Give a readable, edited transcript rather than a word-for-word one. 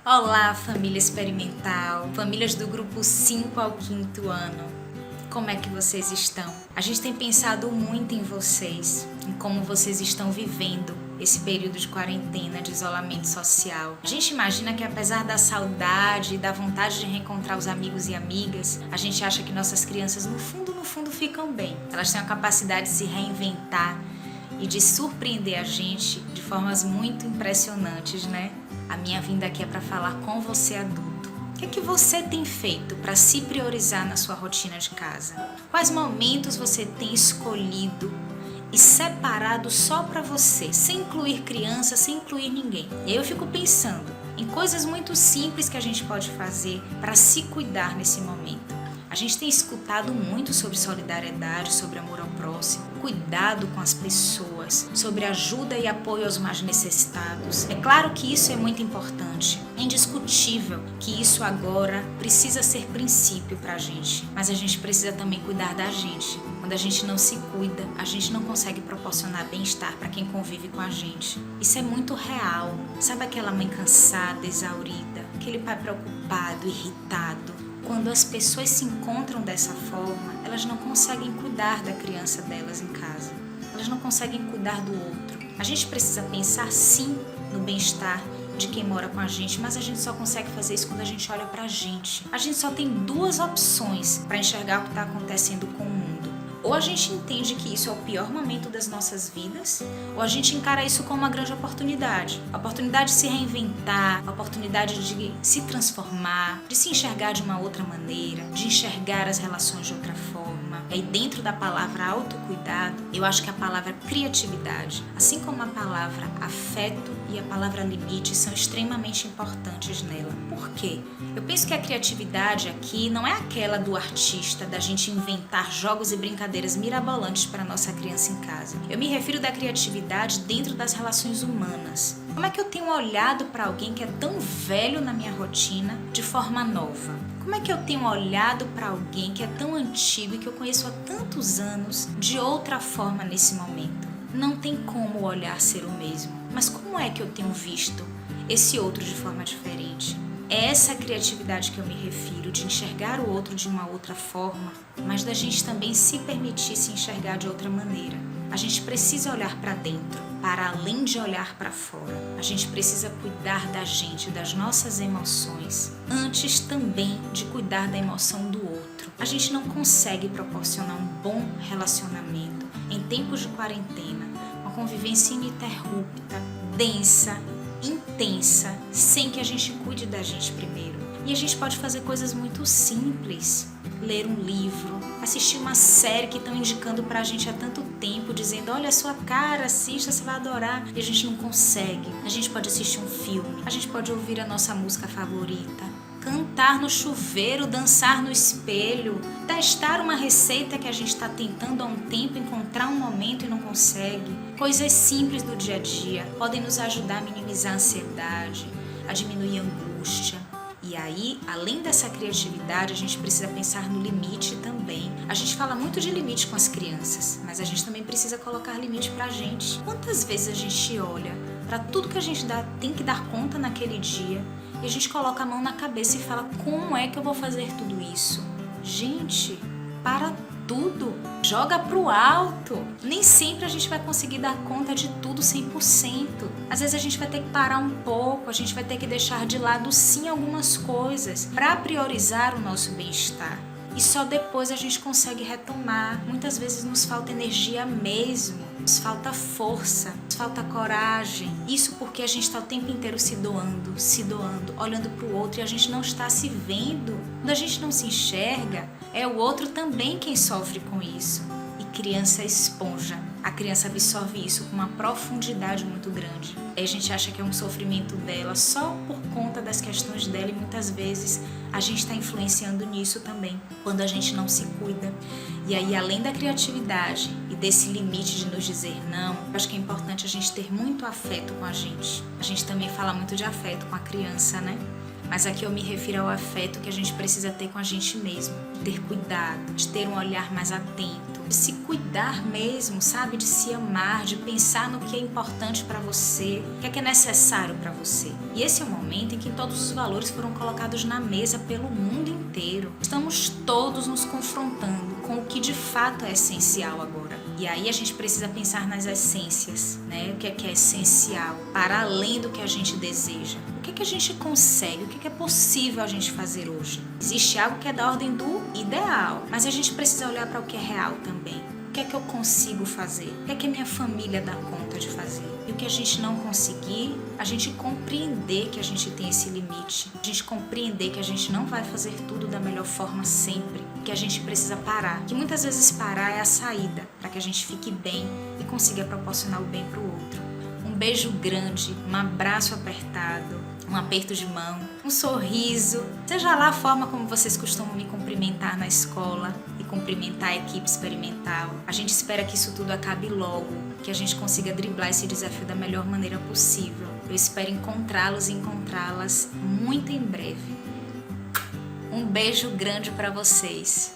Olá, família experimental, famílias do grupo 5 ao 5º ano. Como é que vocês estão? A gente tem pensado muito em vocês, em como vocês estão vivendo esse período de quarentena, de isolamento social. A gente imagina que apesar da saudade e da vontade de reencontrar os amigos e amigas, a gente acha que nossas crianças no fundo ficam bem. Elas têm a capacidade de se reinventar e de surpreender a gente de formas muito impressionantes, né? A minha vinda aqui é para falar com você, adulto. O que é que você tem feito para se priorizar na sua rotina de casa? Quais momentos você tem escolhido e separado só para você, sem incluir criança, sem incluir ninguém? E aí eu fico pensando em coisas muito simples que a gente pode fazer para se cuidar nesse momento. A gente tem escutado muito sobre solidariedade, sobre amor ao próximo, cuidado com as pessoas, sobre ajuda e apoio aos mais necessitados. É claro que isso é muito importante, é indiscutível que isso agora precisa ser princípio para a gente, mas a gente precisa também cuidar da gente. Quando a gente não se cuida, a gente não consegue proporcionar bem-estar para quem convive com a gente. Isso é muito real. Sabe aquela mãe cansada, exaurida, aquele pai preocupado, irritado? Quando as pessoas se encontram dessa forma, elas não conseguem cuidar da criança delas em casa. Elas não conseguem cuidar do outro. A gente precisa pensar sim no bem-estar de quem mora com a gente, mas a gente só consegue fazer isso quando a gente olha pra gente. A gente só tem duas opções para enxergar o que está acontecendo com o mundo. Ou a gente entende que isso é o pior momento das nossas vidas, ou a gente encara isso como uma grande oportunidade. A oportunidade de se reinventar, a oportunidade de se transformar, de se enxergar de uma outra maneira, de enxergar as relações de outra forma. E aí dentro da palavra autocuidado, eu acho que a palavra criatividade, assim como a palavra afeto e a palavra limite são extremamente importantes nela. Por quê? Eu penso que a criatividade aqui não é aquela do artista, da gente inventar jogos e brincadeiras mirabolantes para nossa criança em casa. Eu me refiro da criatividade dentro das relações humanas. Como é que eu tenho olhado para alguém que é tão velho na minha rotina de forma nova? Como é que eu tenho olhado para alguém que é tão antigo e que eu conheço há tantos anos de outra forma nesse momento? Não tem como o olhar ser o mesmo. Mas como é que eu tenho visto esse outro de forma diferente? É essa criatividade que eu me refiro, de enxergar o outro de uma outra forma, mas da gente também se permitir se enxergar de outra maneira. A gente precisa olhar para dentro, para além de olhar para fora. A gente precisa cuidar da gente, das nossas emoções, antes também de cuidar da emoção do outro. A gente não consegue proporcionar um bom relacionamento em tempos de quarentena, uma convivência ininterrupta, densa, intensa, sem que a gente cuide da gente primeiro. E a gente pode fazer coisas muito simples. Ler um livro, assistir uma série que estão indicando pra gente há tanto tempo, dizendo, olha a sua cara, assista, você vai adorar. E a gente não consegue. A gente pode assistir um filme, a gente pode ouvir a nossa música favorita, cantar no chuveiro, dançar no espelho, testar uma receita que a gente está tentando há um tempo, encontrar um momento e não consegue. Coisas simples do dia a dia podem nos ajudar a minimizar a ansiedade, a diminuir a angústia. E aí, além dessa criatividade, a gente precisa pensar no limite também. A gente fala muito de limite com as crianças, mas a gente também precisa colocar limite pra gente. Quantas vezes a gente olha para tudo que a gente tem que dar conta naquele dia e a gente coloca a mão na cabeça e fala, como é que eu vou fazer tudo isso? Gente, para tudo, joga pro alto. Nem sempre a gente vai conseguir dar conta de tudo 100%. Às vezes a gente vai ter que parar um pouco, a gente vai ter que deixar de lado sim algumas coisas para priorizar o nosso bem-estar. E só depois a gente consegue retomar. Muitas vezes nos falta energia mesmo, nos falta força, nos falta coragem. Isso porque a gente está o tempo inteiro se doando, olhando para o outro e a gente não está se vendo. Quando a gente não se enxerga, é o outro também quem sofre com isso. E criança é esponja. A criança absorve isso com uma profundidade muito grande. Aí a gente acha que é um sofrimento dela só por conta das questões dela e muitas vezes a gente está influenciando nisso também, quando a gente não se cuida. E aí, além da criatividade e desse limite de nos dizer não, eu acho que é importante a gente ter muito afeto com a gente. A gente também fala muito de afeto com a criança, né? Mas aqui eu me refiro ao afeto que a gente precisa ter com a gente mesmo, de ter cuidado, de ter um olhar mais atento, de se cuidar mesmo, sabe? De se amar, de pensar no que é importante para você, o que é necessário para você. E esse é o momento em que todos os valores foram colocados na mesa pelo mundo inteiro. Estamos todos nos confrontando com o que de fato é essencial agora. E aí a gente precisa pensar nas essências, né? O que é essencial, para além do que a gente deseja. O que a gente consegue, o que é possível a gente fazer hoje. Existe algo que é da ordem do ideal, mas a gente precisa olhar para o que é real também. O que é que eu consigo fazer? O que é que a minha família dá conta de fazer? E o que a gente não conseguir, a gente compreender que a gente tem esse limite. A gente compreender que a gente não vai fazer tudo da melhor forma sempre. Que a gente precisa parar. Que muitas vezes parar é a saída para que a gente fique bem e consiga proporcionar o bem para o outro. Um beijo grande, um abraço apertado, um aperto de mão, um sorriso, seja lá a forma como vocês costumam me cumprimentar na escola e cumprimentar a equipe experimental. A gente espera que isso tudo acabe logo, que a gente consiga driblar esse desafio da melhor maneira possível. Eu espero encontrá-los e encontrá-las muito em breve. Um beijo grande para vocês.